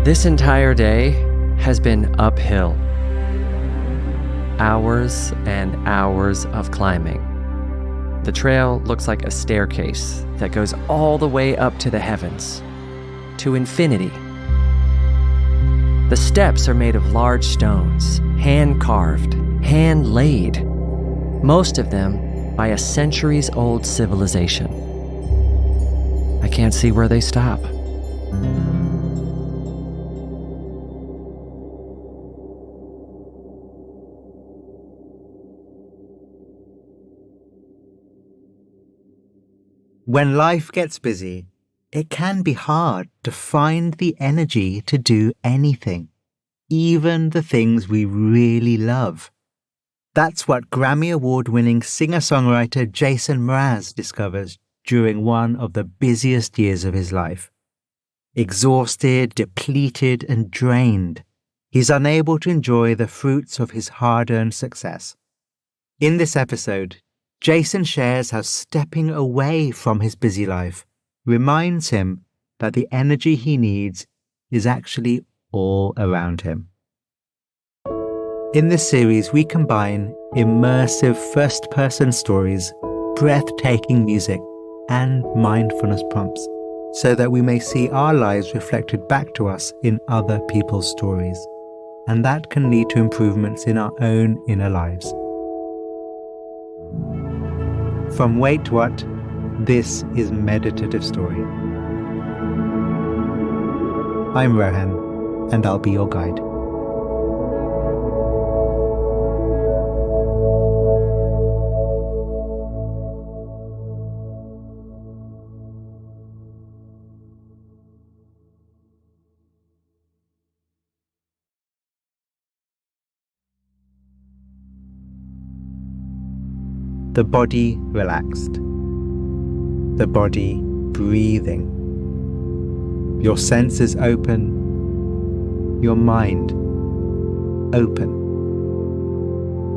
This entire day has been uphill. Hours and hours of climbing. The trail looks like a staircase that goes all the way up to the heavens, to infinity. The steps are made of large stones, hand-carved, hand-laid, most of them by a centuries-old civilization. I can't see where they stop. When life gets busy, it can be hard to find the energy to do anything, even the things we really love. That's what Grammy Award-winning singer-songwriter Jason Mraz discovers during one of the busiest years of his life. Exhausted, depleted, and drained, he's unable to enjoy the fruits of his hard-earned success. In this episode, Jason shares how stepping away from his busy life reminds him that the energy he needs is actually all around him. In this series, we combine immersive first-person stories, breathtaking music, and mindfulness prompts so that we may see our lives reflected back to us in other people's stories. And that can lead to improvements in our own inner lives. From Wait What, this is Meditative Story. I'm Rohan, and I'll be your guide. The body relaxed. The body breathing. Your senses open. Your mind open.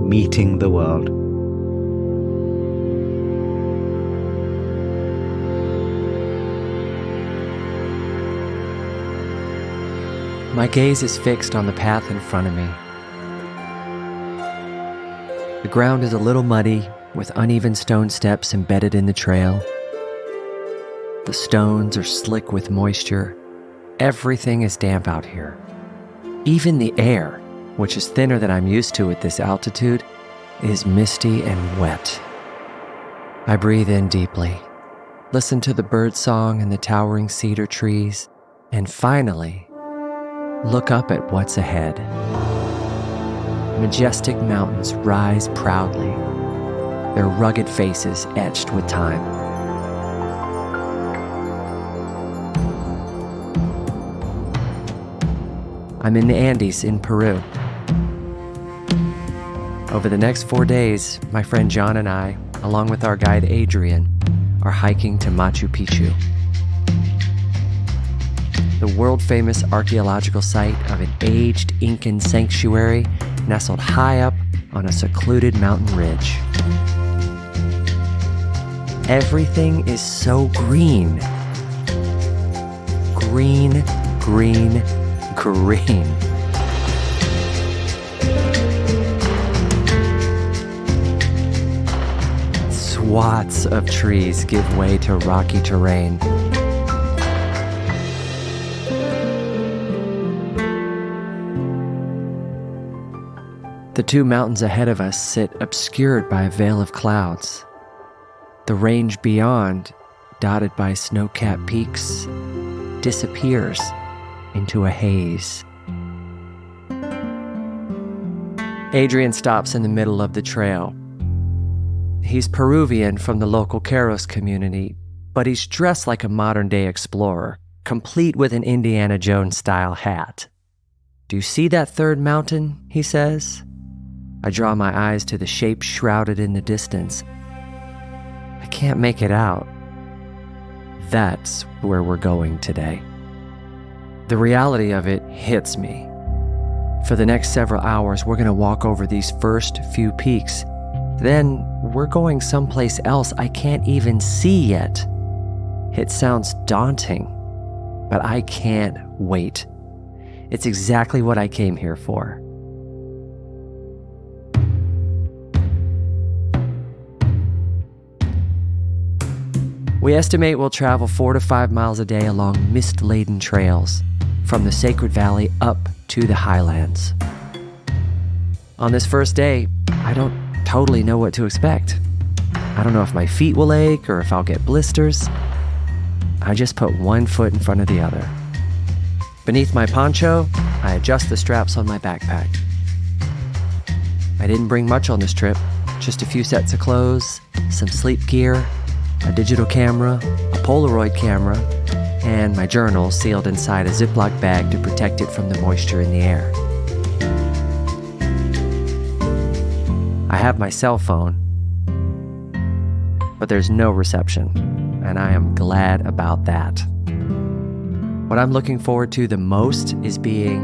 Meeting the world. My gaze is fixed on the path in front of me. The ground is a little muddy, with uneven stone steps embedded in the trail. The stones are slick with moisture. Everything is damp out here. Even the air, which is thinner than I'm used to at this altitude, is misty and wet. I breathe in deeply, listen to the birdsong and the towering cedar trees, and finally, look up at what's ahead. Majestic mountains rise proudly, their rugged faces etched with time. I'm in the Andes in Peru. Over the next 4 days, my friend John and I, along with our guide Adrian, are hiking to Machu Picchu, the world-famous archaeological site of an aged Incan sanctuary nestled high up on a secluded mountain ridge. Everything is so green. Green, green, green. Swaths of trees give way to rocky terrain. The two mountains ahead of us sit obscured by a veil of clouds. The range beyond, dotted by snow-capped peaks, disappears into a haze. Adrian stops in the middle of the trail. He's Peruvian from the local Caros community, but he's dressed like a modern-day explorer, complete with an Indiana Jones-style hat. "Do you see that third mountain?" he says. I draw my eyes to the shape shrouded in the distance. I can't make it out. That's where we're going today. The reality of it hits me. For the next several hours, we're going to walk over these first few peaks. Then we're going someplace else I can't even see yet. It sounds daunting, but I can't wait. It's exactly what I came here for. We estimate we'll travel 4 to 5 miles a day along mist-laden trails, from the Sacred Valley up to the highlands. On this first day, I don't totally know what to expect. I don't know if my feet will ache or if I'll get blisters. I just put one foot in front of the other. Beneath my poncho, I adjust the straps on my backpack. I didn't bring much on this trip, just a few sets of clothes, some sleep gear, a digital camera, a Polaroid camera, and my journal sealed inside a Ziploc bag to protect it from the moisture in the air. I have my cell phone, but there's no reception, and I am glad about that. What I'm looking forward to the most is being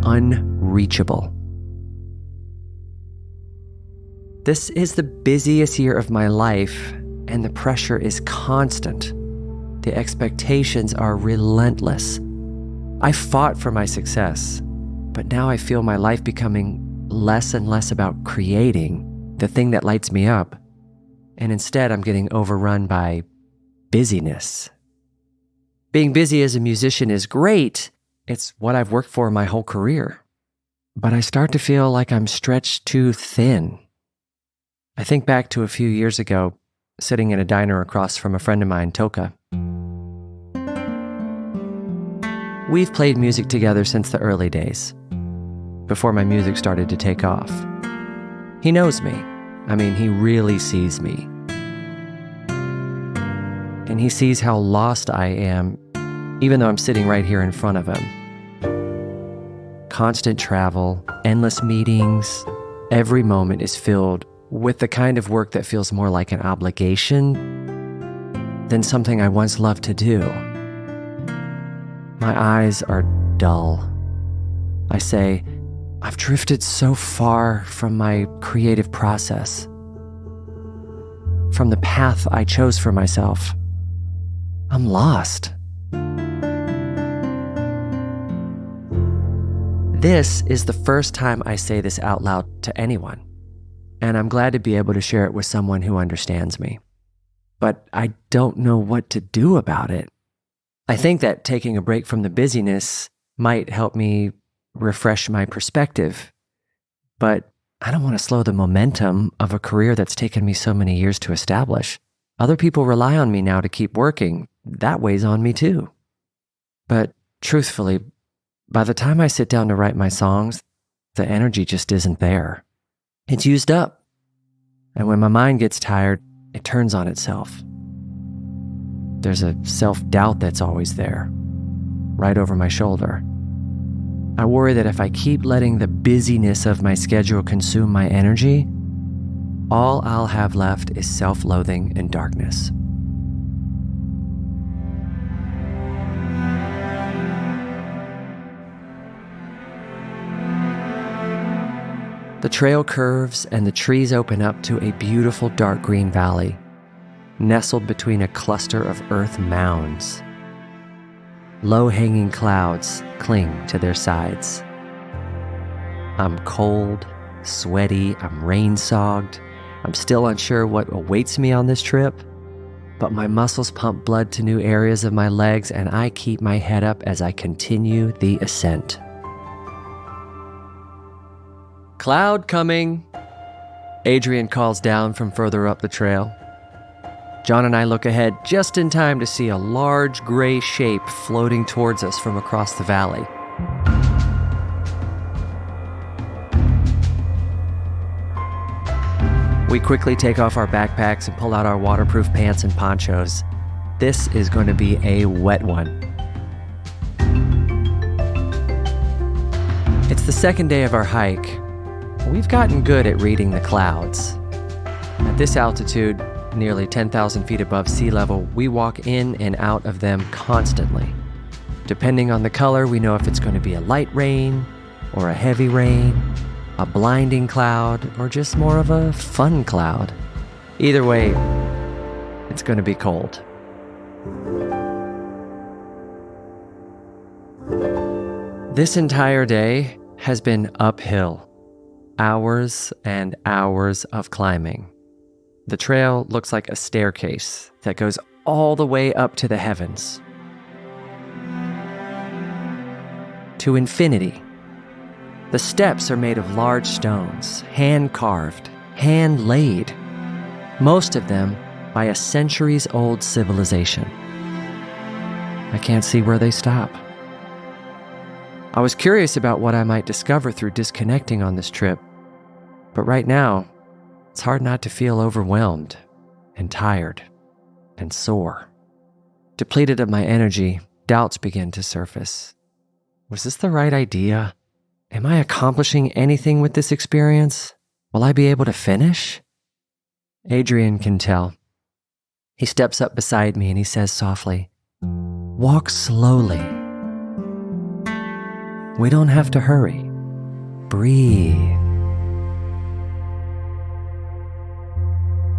unreachable. This is the busiest year of my life, and the pressure is constant. The expectations are relentless. I fought for my success, but now I feel my life becoming less and less about creating the thing that lights me up, and instead I'm getting overrun by busyness. Being busy as a musician is great. It's what I've worked for my whole career. But I start to feel like I'm stretched too thin. I think back to a few years ago, sitting in a diner across from a friend of mine, Toka. We've played music together since the early days, before my music started to take off. He knows me. I mean, he really sees me. And he sees how lost I am, even though I'm sitting right here in front of him. Constant travel, endless meetings, every moment is filled with the kind of work that feels more like an obligation than something I once loved to do. My eyes are dull. I say, I've drifted so far from my creative process, from the path I chose for myself. I'm lost. This is the first time I say this out loud to anyone, and I'm glad to be able to share it with someone who understands me. But I don't know what to do about it. I think that taking a break from the busyness might help me refresh my perspective, but I don't want to slow the momentum of a career that's taken me so many years to establish. Other people rely on me now to keep working. That weighs on me too. But truthfully, by the time I sit down to write my songs, the energy just isn't there. It's used up. And when my mind gets tired, it turns on itself. There's a self-doubt that's always there, right over my shoulder. I worry that if I keep letting the busyness of my schedule consume my energy, all I'll have left is self-loathing and darkness. The trail curves and the trees open up to a beautiful dark green valley, nestled between a cluster of earth mounds. Low-hanging clouds cling to their sides. I'm cold, sweaty, I'm rain-sogged. I'm still unsure what awaits me on this trip, but my muscles pump blood to new areas of my legs, and I keep my head up as I continue the ascent. Cloud coming, Adrian calls down from further up the trail. John and I look ahead just in time to see a large gray shape floating towards us from across the valley. We quickly take off our backpacks and pull out our waterproof pants and ponchos. This is going to be a wet one. It's the second day of our hike. We've gotten good at reading the clouds. At this altitude, nearly 10,000 feet above sea level, we walk in and out of them constantly. Depending on the color, we know if it's going to be a light rain or a heavy rain, a blinding cloud, or just more of a fun cloud. Either way, it's going to be cold. This entire day has been uphill. Hours and hours of climbing. The trail looks like a staircase that goes all the way up to the heavens. To infinity. The steps are made of large stones, hand-carved, hand-laid, most of them by a centuries-old civilization. I can't see where they stop. I was curious about what I might discover through disconnecting on this trip, but right now, it's hard not to feel overwhelmed and tired and sore. Depleted of my energy, doubts begin to surface. Was this the right idea? Am I accomplishing anything with this experience? Will I be able to finish? Adrian can tell. He steps up beside me and he says softly, "Walk slowly. We don't have to hurry. Breathe."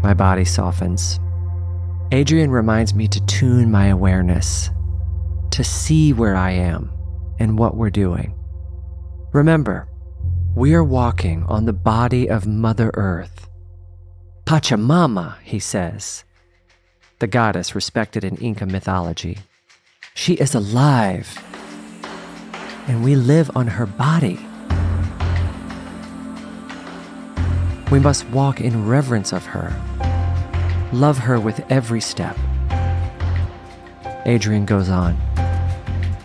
My body softens. Adrian reminds me to tune my awareness, to see where I am and what we're doing. Remember, we are walking on the body of Mother Earth. Pachamama, he says, the goddess respected in Inca mythology. She is alive, and we live on her body. We must walk in reverence of her, love her with every step. Adrian goes on,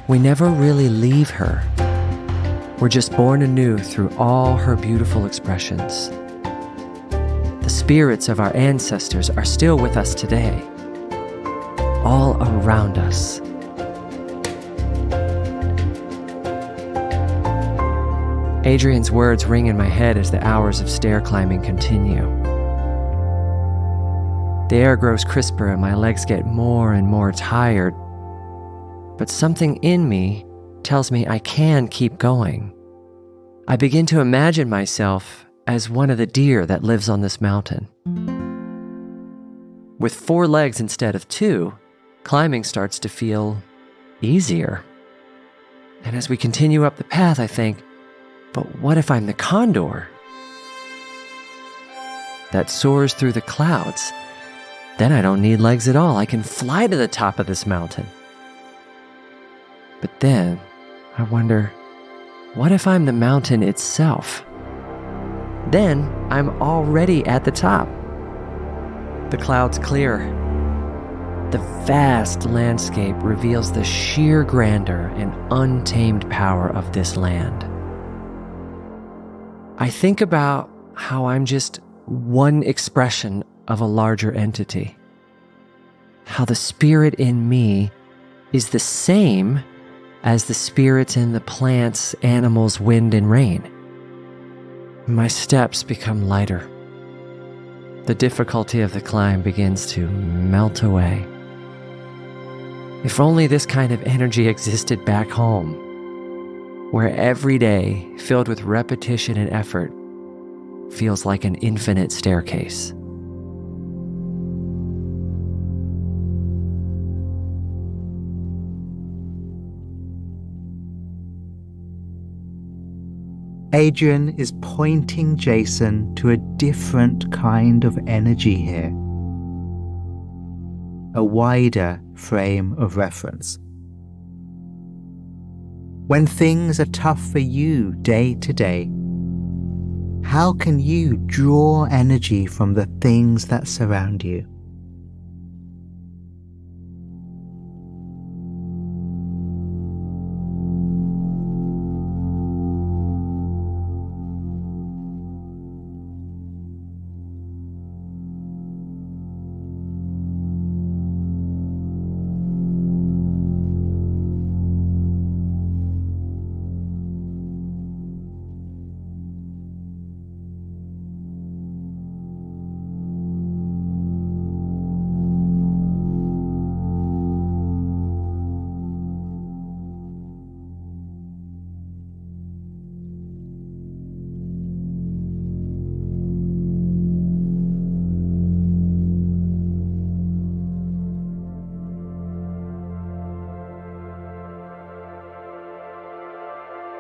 we never really leave her. We're just born anew through all her beautiful expressions. The spirits of our ancestors are still with us today, all around us. Adrian's words ring in my head as the hours of stair climbing continue. The air grows crisper and my legs get more and more tired, but something in me tells me I can keep going. I begin to imagine myself as one of the deer that lives on this mountain. With 4 legs instead of 2, climbing starts to feel easier. And as we continue up the path, I think, but what if I'm the condor that soars through the clouds? Then I don't need legs at all. I can fly to the top of this mountain. But then I wonder, what if I'm the mountain itself? Then I'm already at the top. The clouds clear. The vast landscape reveals the sheer grandeur and untamed power of this land. I think about how I'm just one expression of a larger entity. How the spirit in me is the same as the spirits in the plants, animals, wind, and rain. My steps become lighter. The difficulty of the climb begins to melt away. If only this kind of energy existed back home, where every day, filled with repetition and effort, feels like an infinite staircase. Adrian is pointing Jason to a different kind of energy here. A wider frame of reference. When things are tough for you day to day, how can you draw energy from the things that surround you?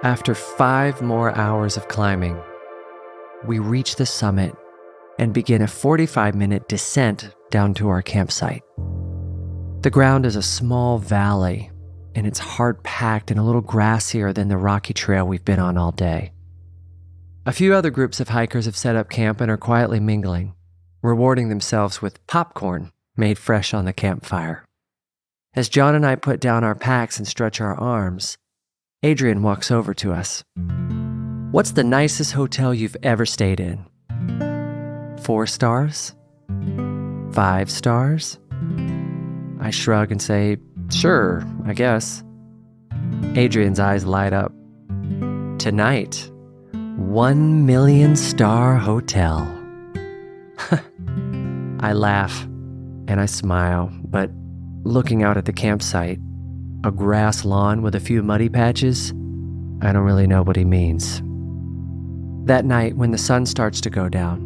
After 5 more hours of climbing, we reach the summit and begin a 45-minute descent down to our campsite. The ground is a small valley, and it's hard-packed and a little grassier than the rocky trail we've been on all day. A few other groups of hikers have set up camp and are quietly mingling, rewarding themselves with popcorn made fresh on the campfire. As John and I put down our packs and stretch our arms, Adrian walks over to us. "What's the nicest hotel you've ever stayed in?" 4 stars? 5 stars? I shrug and say, "Sure, I guess." Adrian's eyes light up. "Tonight, 1 million star hotel." I laugh and I smile, but looking out at the campsite, a grass lawn with a few muddy patches, I don't really know what he means. That night, when the sun starts to go down,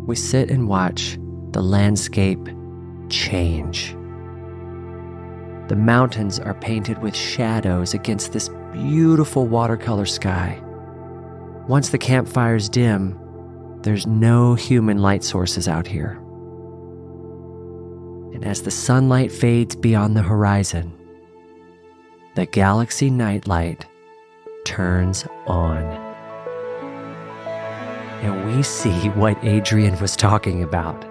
we sit and watch the landscape change. The mountains are painted with shadows against this beautiful watercolor sky. Once the campfires dim, there's no human light sources out here. And as the sunlight fades beyond the horizon, the galaxy nightlight turns on. And we see what Adrian was talking about.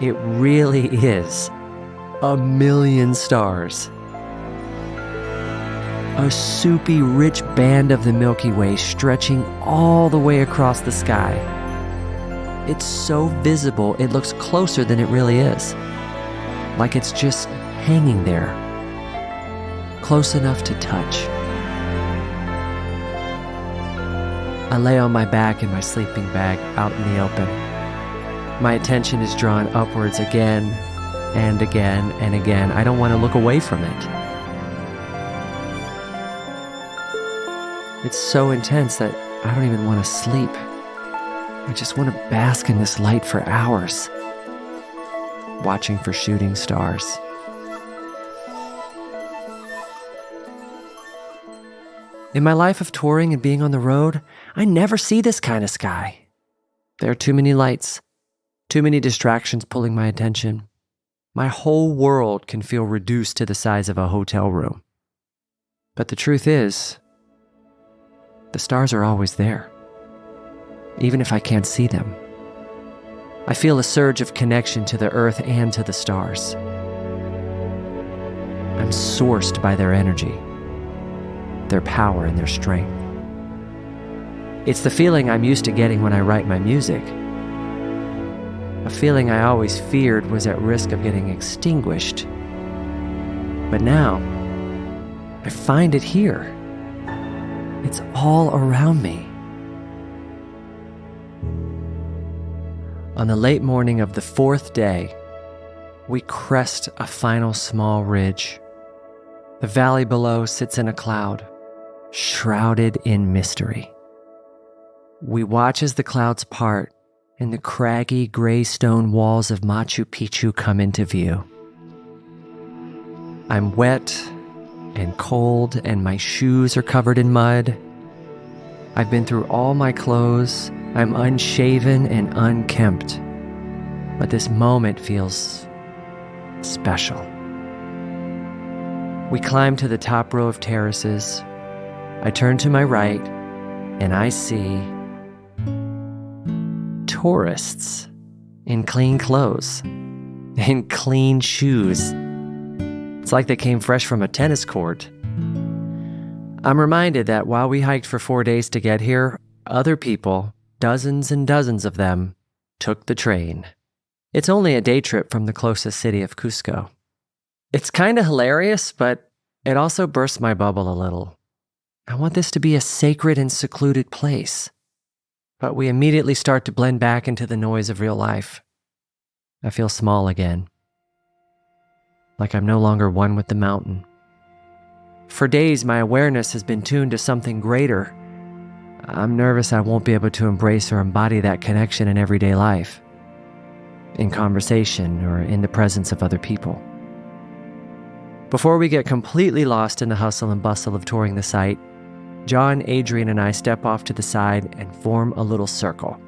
It really is 1 million stars. A soupy, rich band of the Milky Way stretching all the way across the sky. It's so visible, it looks closer than it really is. Like it's just hanging there, close enough to touch. I lay on my back in my sleeping bag out in the open. My attention is drawn upwards again and again and again. I don't want to look away from it. It's so intense that I don't even want to sleep. I just want to bask in this light for hours, watching for shooting stars. In my life of touring and being on the road, I never see this kind of sky. There are too many lights, too many distractions pulling my attention. My whole world can feel reduced to the size of a hotel room. But the truth is, the stars are always there, even if I can't see them. I feel a surge of connection to the earth and to the stars. I'm sourced by their energy, their power and their strength. It's the feeling I'm used to getting when I write my music. A feeling I always feared was at risk of getting extinguished. But now, I find it here. It's all around me. On the late morning of the 4th day, we crest a final small ridge. The valley below sits in a cloud, shrouded in mystery. We watch as the clouds part and the craggy gray stone walls of Machu Picchu come into view. I'm wet and cold, and my shoes are covered in mud. I've been through all my clothes. I'm unshaven and unkempt. But this moment feels special. We climb to the top row of terraces. I turn to my right, and I see tourists in clean clothes, in clean shoes. It's like they came fresh from a tennis court. I'm reminded that while we hiked for 4 days to get here, other people, dozens and dozens of them, took the train. It's only a day trip from the closest city of Cusco. It's kind of hilarious, but it also bursts my bubble a little. I want this to be a sacred and secluded place. But we immediately start to blend back into the noise of real life. I feel small again. Like I'm no longer one with the mountain. For days, my awareness has been tuned to something greater. I'm nervous I won't be able to embrace or embody that connection in everyday life, in conversation or in the presence of other people. Before we get completely lost in the hustle and bustle of touring the site, John, Adrian, and I step off to the side and form a little circle.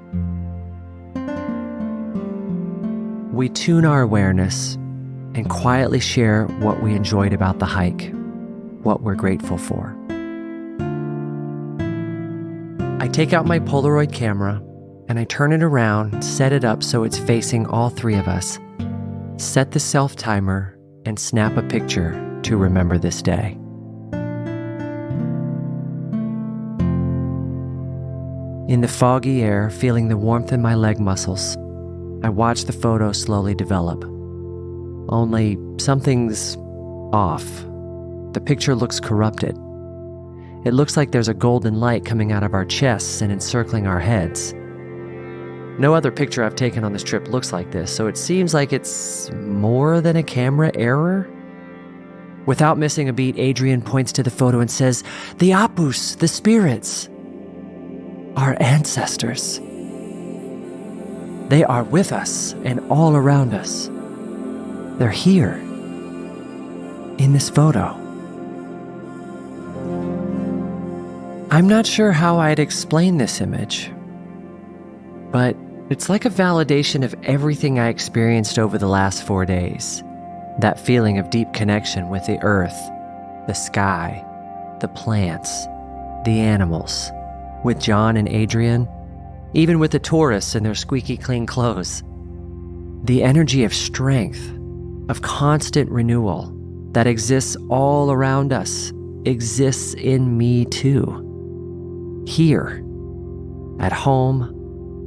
We tune our awareness and quietly share what we enjoyed about the hike, what we're grateful for. I take out my Polaroid camera and I turn it around, set it up so it's facing all three of us, set the self-timer, and snap a picture to remember this day. In the foggy air, feeling the warmth in my leg muscles, I watch the photo slowly develop. Only something's off. The picture looks corrupted. It looks like there's a golden light coming out of our chests and encircling our heads. No other picture I've taken on this trip looks like this, so it seems like it's more than a camera error. Without missing a beat, Adrian points to the photo and says, "The Apus, the spirits, our ancestors. They are with us and all around us. They're here, in this photo." I'm not sure how I'd explain this image, but it's like a validation of everything I experienced over the last 4 days. That feeling of deep connection with the earth, the sky, the plants, the animals, with John and Adrian, even with the tourists in their squeaky clean clothes. The energy of strength, of constant renewal that exists all around us, exists in me too. Here, at home,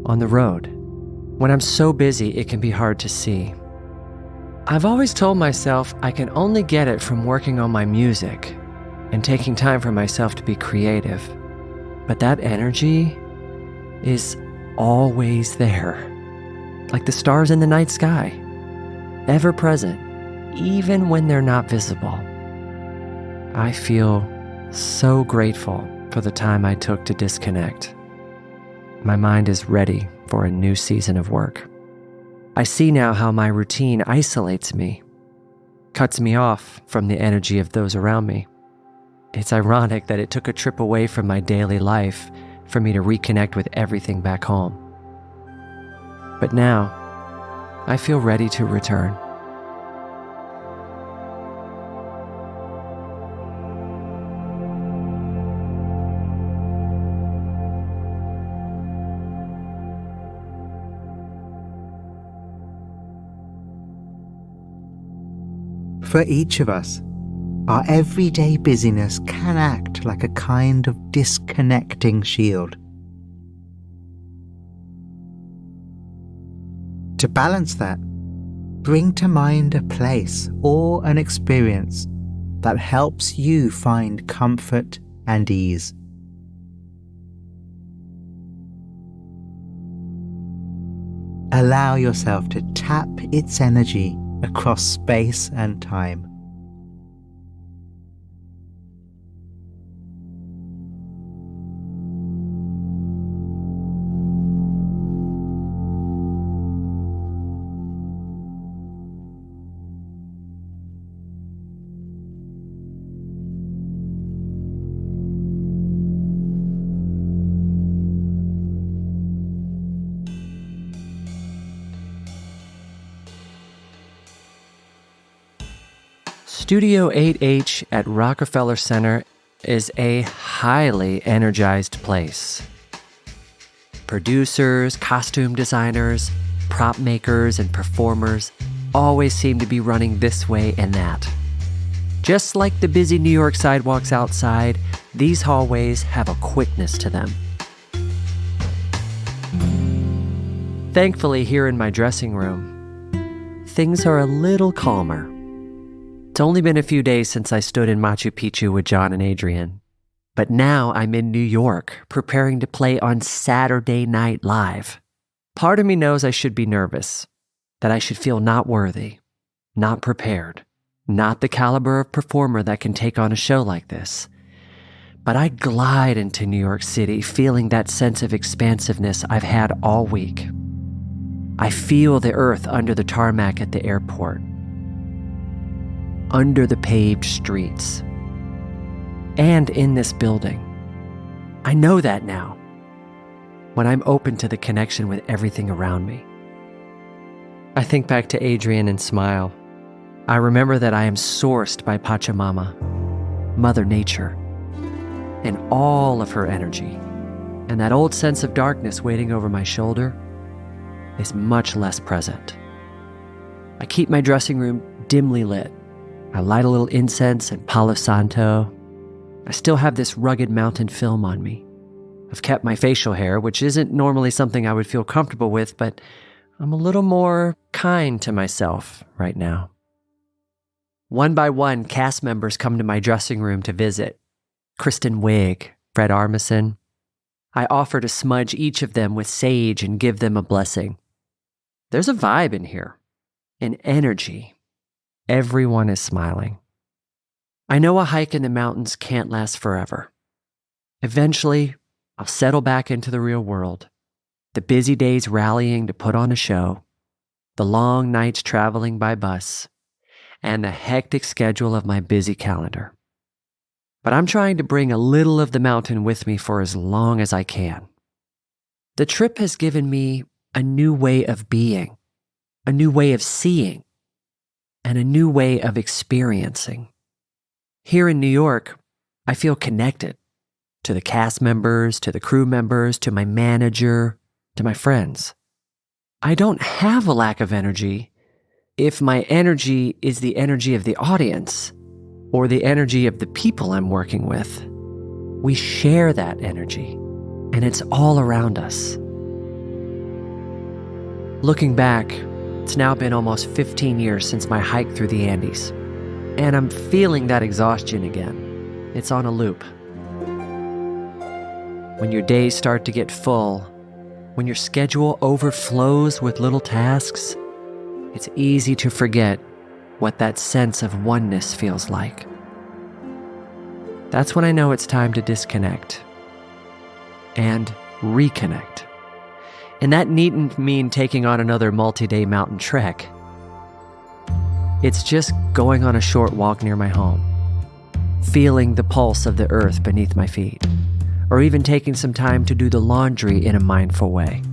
on the road. When I'm so busy, it can be hard to see. I've always told myself I can only get it from working on my music and taking time for myself to be creative. But that energy is always there, like the stars in the night sky, ever present, even when they're not visible. I feel so grateful for the time I took to disconnect. My mind is ready for a new season of work. I see now how my routine isolates me, cuts me off from the energy of those around me. It's ironic that it took a trip away from my daily life for me to reconnect with everything back home. But now, I feel ready to return. For each of us, our everyday busyness can act like a kind of disconnecting shield. To balance that, bring to mind a place or an experience that helps you find comfort and ease. Allow yourself to tap its energy across space and time. Studio 8H at Rockefeller Center is a highly energized place. Producers, costume designers, prop makers, and performers always seem to be running this way and that. Just like the busy New York sidewalks outside, these hallways have a quickness to them. Thankfully, here in my dressing room, things are a little calmer. It's only been a few days since I stood in Machu Picchu with John and Adrian. But now I'm in New York, preparing to play on Saturday Night Live. Part of me knows I should be nervous, that I should feel not worthy, not prepared, not the caliber of performer that can take on a show like this. But I glide into New York City feeling that sense of expansiveness I've had all week. I feel the earth under the tarmac at the airport, under the paved streets, and in this building, I know that now, when I'm open to the connection with everything around me. I think back to Adrian and smile. I remember that I am sourced by Pachamama, Mother Nature, and all of her energy. And that old sense of darkness waiting over my shoulder is much less present. I keep my dressing room dimly lit. I light a little incense and Palo Santo. I still have this rugged mountain film on me. I've kept my facial hair, which isn't normally something I would feel comfortable with, but I'm a little more kind to myself right now. One by one, cast members come to my dressing room to visit. Kristen Wiig, Fred Armisen. I offer to smudge each of them with sage and give them a blessing. There's a vibe in here, an energy. Everyone is smiling. I know a hike in the mountains can't last forever. Eventually, I'll settle back into the real world. The busy days rallying to put on a show, the long nights traveling by bus, and the hectic schedule of my busy calendar. But I'm trying to bring a little of the mountain with me for as long as I can. The trip has given me a new way of being, a new way of seeing, and a new way of experiencing. Here in New York, I feel connected to the cast members, to the crew members, to my manager, to my friends. I don't have a lack of energy if my energy is the energy of the audience or the energy of the people I'm working with. We share that energy, and it's all around us. Looking back, it's now been almost 15 years since my hike through the Andes, and I'm feeling that exhaustion again. It's on a loop. When your days start to get full, when your schedule overflows with little tasks, it's easy to forget what that sense of oneness feels like. That's when I know it's time to disconnect and reconnect. And that needn't mean taking on another multi-day mountain trek. It's just going on a short walk near my home, feeling the pulse of the earth beneath my feet, or even taking some time to do the laundry in a mindful way.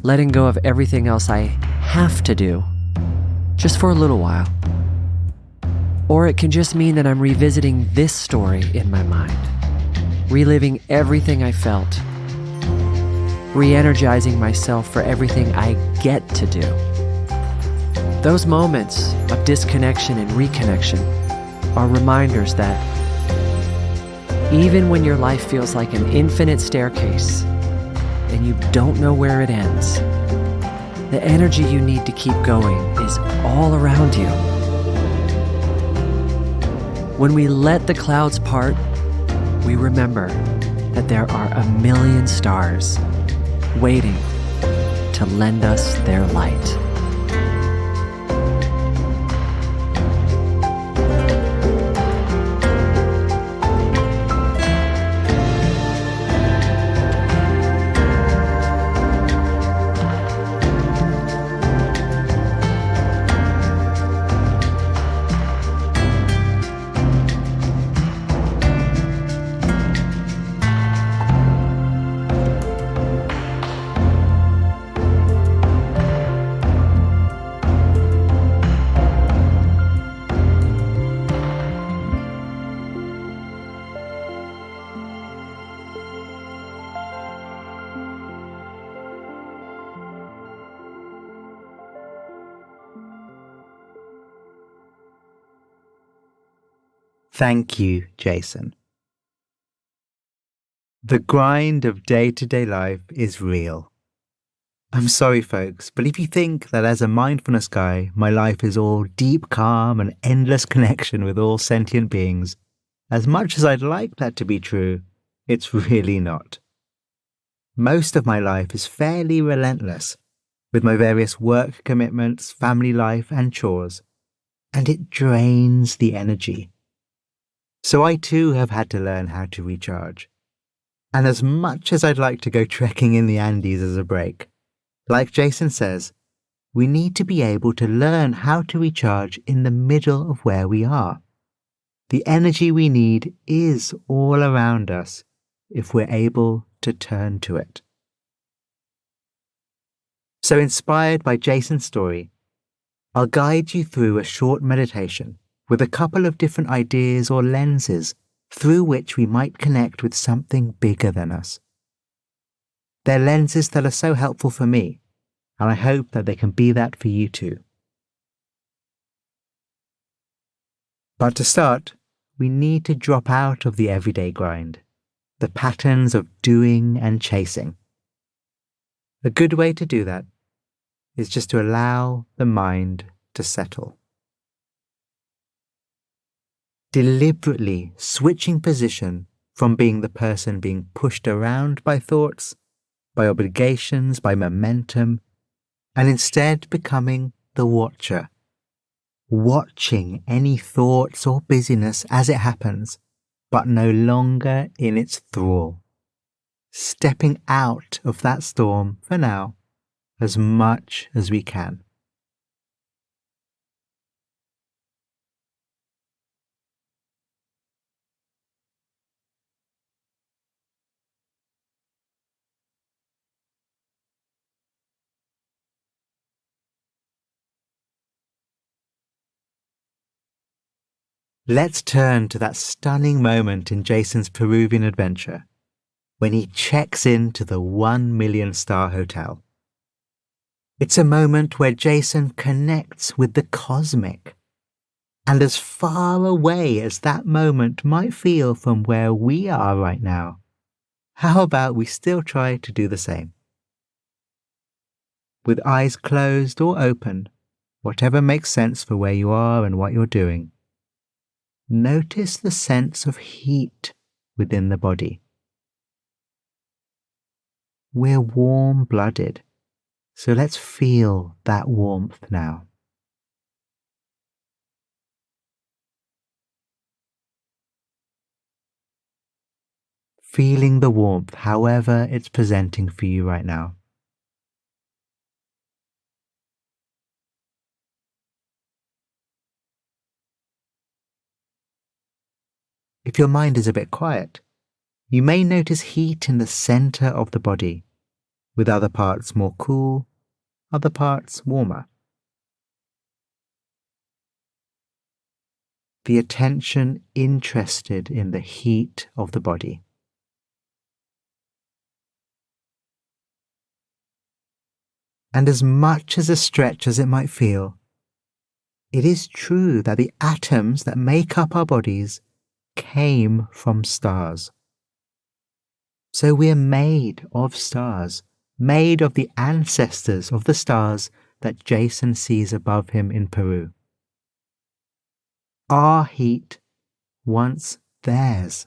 Letting go of everything else I have to do, just for a little while. Or it can just mean that I'm revisiting this story in my mind, reliving everything I felt, re-energizing myself for everything I get to do. Those moments of disconnection and reconnection are reminders that even when your life feels like an infinite staircase and you don't know where it ends, the energy you need to keep going is all around you. When we let the clouds part, we remember that there are a million stars waiting to lend us their light. Thank you, Jason. The grind of day-to-day life is real. I'm sorry, folks, but if you think that as a mindfulness guy, my life is all deep calm and endless connection with all sentient beings, as much as I'd like that to be true, it's really not. Most of my life is fairly relentless, with my various work commitments, family life, and chores, and it drains the energy. So I too have had to learn how to recharge. And as much as I'd like to go trekking in the Andes as a break, like Jason says, we need to be able to learn how to recharge in the middle of where we are. The energy we need is all around us, if we're able to turn to it. So, inspired by Jason's story, I'll guide you through a short meditation with a couple of different ideas or lenses through which we might connect with something bigger than us. They're lenses that are so helpful for me, and I hope that they can be that for you too. But to start, we need to drop out of the everyday grind, the patterns of doing and chasing. A good way to do that is just to allow the mind to settle. Deliberately switching position from being the person being pushed around by thoughts, by obligations, by momentum, and instead becoming the watcher, watching any thoughts or busyness as it happens, but no longer in its thrall, stepping out of that storm for now as much as we can. Let's turn to that stunning moment in Jason's Peruvian adventure when he checks into the 1 million star hotel. It's a moment where Jason connects with the cosmic. And as far away as that moment might feel from where we are right now, how about we still try to do the same? With eyes closed or open, whatever makes sense for where you are and what you're doing, notice the sense of heat within the body. We're warm-blooded, so let's feel that warmth now. Feeling the warmth however it's presenting for you right now. If your mind is a bit quiet, you may notice heat in the center of the body, with other parts more cool, other parts warmer. The attention interested in the heat of the body. And as much as a stretch as it might feel, it is true that the atoms that make up our bodies came from stars. So we are made of stars, made of the ancestors of the stars that Jason sees above him in Peru. Our heat, once theirs.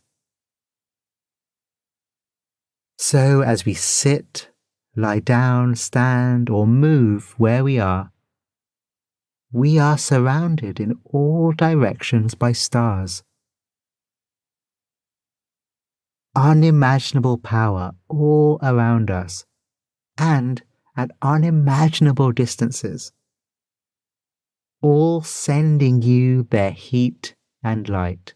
So as we sit, lie down, stand, or move where we are surrounded in all directions by stars. Unimaginable power all around us, and at unimaginable distances, all sending you their heat and light,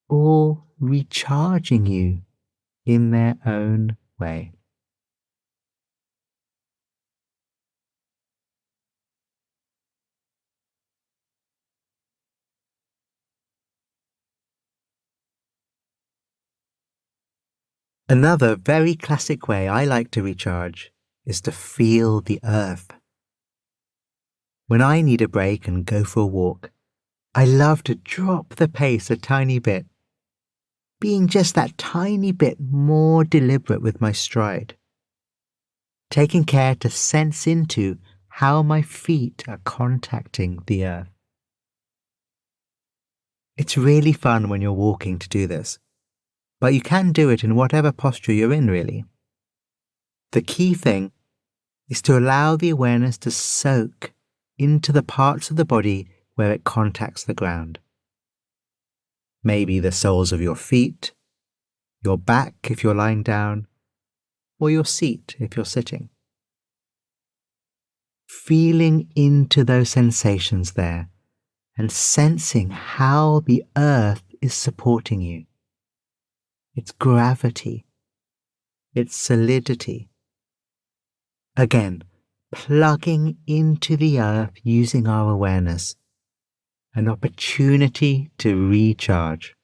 all recharging you in their own way. Another very classic way I like to recharge is to feel the earth. When I need a break and go for a walk, I love to drop the pace a tiny bit, being just that tiny bit more deliberate with my stride, taking care to sense into how my feet are contacting the earth. It's really fun when you're walking to do this, but you can do it in whatever posture you're in, really. The key thing is to allow the awareness to soak into the parts of the body where it contacts the ground. Maybe the soles of your feet, your back if you're lying down, or your seat if you're sitting. Feeling into those sensations there and sensing how the earth is supporting you, its gravity, its solidity. Again, plugging into the earth using our awareness, an opportunity to recharge.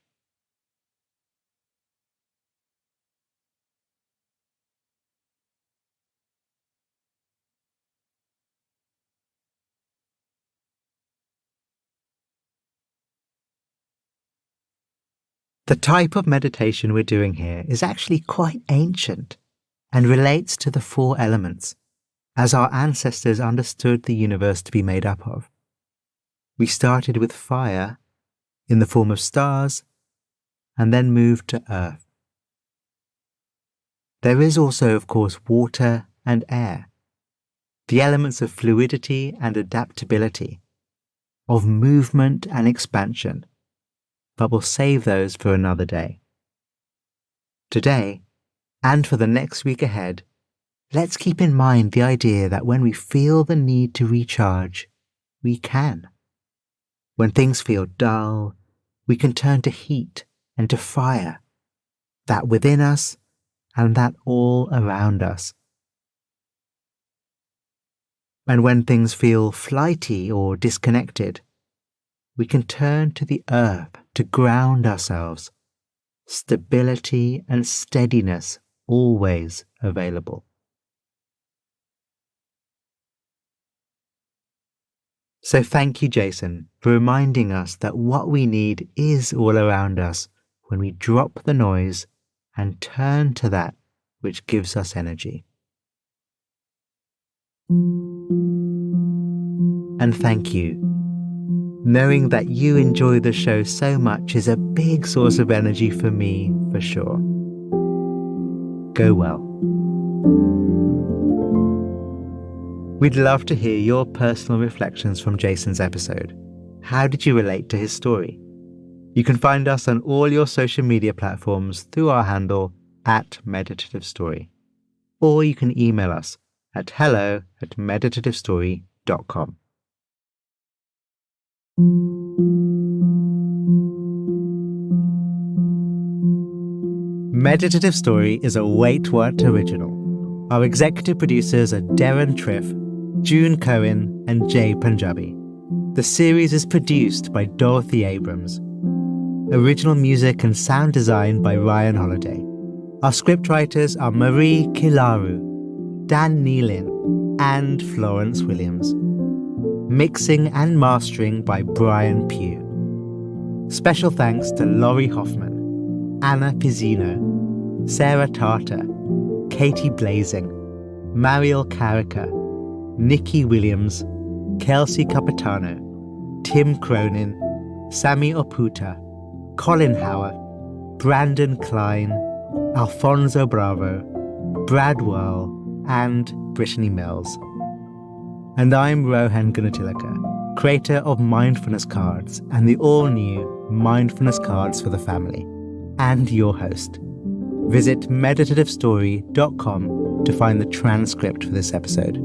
The type of meditation we're doing here is actually quite ancient and relates to the 4 elements, as our ancestors understood the universe to be made up of. We started with fire in the form of stars and then moved to earth. There is also, of course, water and air, the elements of fluidity and adaptability, of movement and expansion, but we'll save those for another day. Today, and for the next week ahead, let's keep in mind the idea that when we feel the need to recharge, we can. When things feel dull, we can turn to heat and to fire, that within us and that all around us. And when things feel flighty or disconnected, we can turn to the earth to ground ourselves, stability and steadiness always available. So thank you, Jason, for reminding us that what we need is all around us when we drop the noise and turn to that which gives us energy. And thank you. Knowing that you enjoy the show so much is a big source of energy for me, for sure. Go well. We'd love to hear your personal reflections from Jason's episode. How did you relate to his story? You can find us on all your social media platforms through our handle @Meditative Story. Or you can email us at hello@meditativestory.com. Meditative Story is a Wait What original. Our executive producers are Darren Triff, June Cohen, and Jay Punjabi. The series is produced by Dorothy Abrams. Original music and sound design by Ryan Holiday. Our scriptwriters are Marie Kilaru, Dan Nealon, and Florence Williams. Mixing and mastering by Brian Pugh. Special thanks to Laurie Hoffman, Anna Pizzino, Sarah Tartar, Katie Blazing, Mariel Carica, Nikki Williams, Kelsey Capitano, Tim Cronin, Sammy Oputa, Colin Howard, Brandon Klein, Alfonso Bravo, Brad Whirl, and Brittany Mills. And I'm Rohan Gunatillake, creator of Mindfulness Cards and the all-new Mindfulness Cards for the Family, and your host. Visit meditativestory.com to find the transcript for this episode.